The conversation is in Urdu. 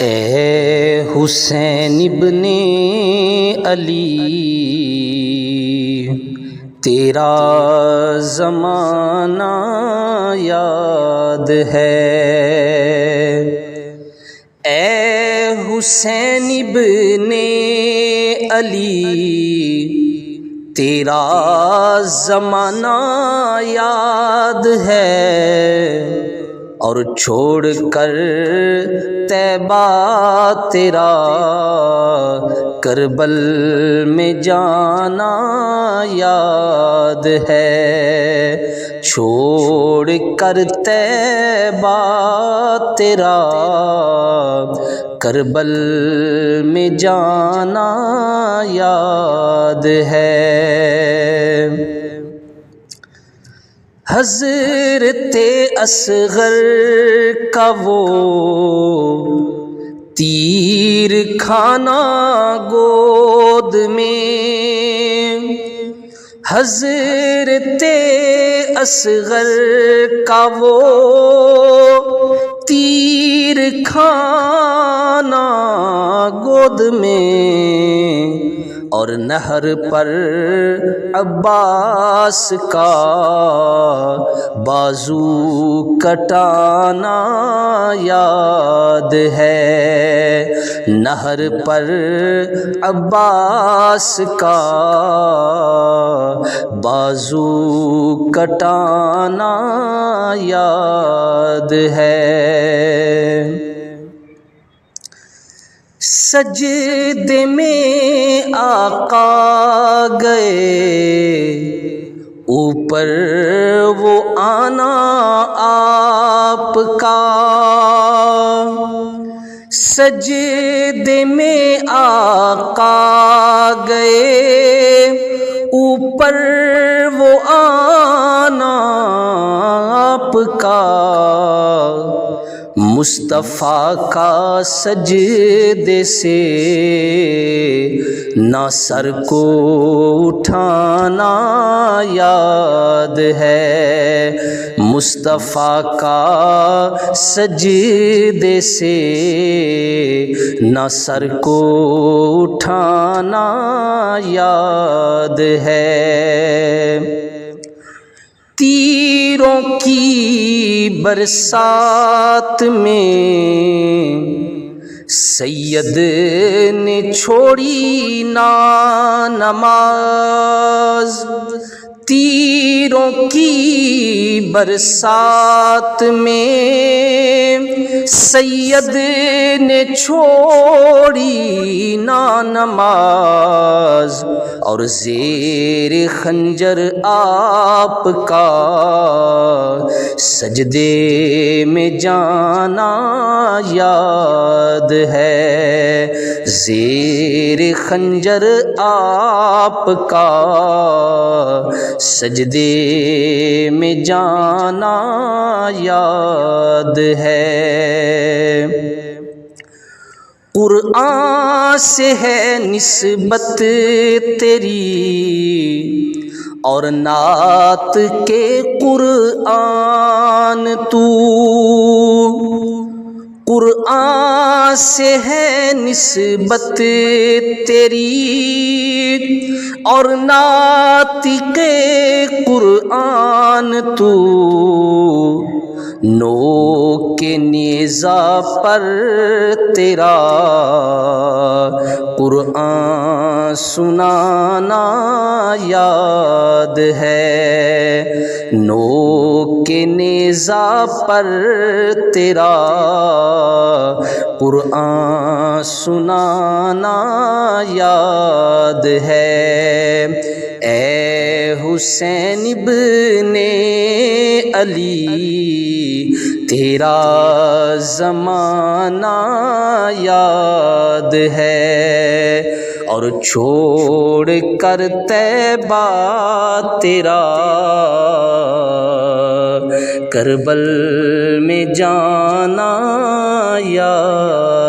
اے حسین ابن علی، تیرا زمانہ یاد ہے۔ اے حسین ابن علی، تیرا زمانہ یاد ہے، اور چھوڑ کر طیبہ تیرا کربل میں جانا یاد ہے۔ چھوڑ کر طیبہ تیرا کربل میں جانا یاد ہے۔ حضرت اصغر کا وہ تیر کھانا گود میں، حضرت اصغر کا وہ تیر کھانا گود میں، اور نہر پر عباس کا بازو کٹانا یاد ہے۔ نہر پر عباس کا بازو کٹانا یاد ہے۔ سجدے میں آقا گئے، اوپر وہ آنا آپ کا، سجدے میں آقا گئے، اوپر وہ آنا آپ کا، مصطفیٰ کا سجدے سے نہ سر کو اٹھانا یاد ہے۔ مصطفیٰ کا سجدے سے نہ سر کو اٹھانا یاد ہے۔ تیروں کی برسات میں سید نے چھوڑی نا نماز، تیروں کی برسات میں سید نے چھوڑی نا نماز، اور زیر خنجر آپ کا سجدے میں جانا یاد ہے۔ زیر خنجر آپ کا سجدے میں جانا یاد ہے۔ قرآن سے ہے نسبت تیری، اور نعت کے قرآن تو، قرآن سے ہے نسبت تیری، اور نعت کے قرآن تو، نو کے نیزہ پر تیرا قرآن سنانا یاد ہے۔ نو کے نیزہ پر تیرا قرآن سنانا یاد ہے۔ اے حسین ابن علی، تیرا زمانہ یاد ہے، اور چھوڑ کر طیبہ تیرا کربل میں جانا یاد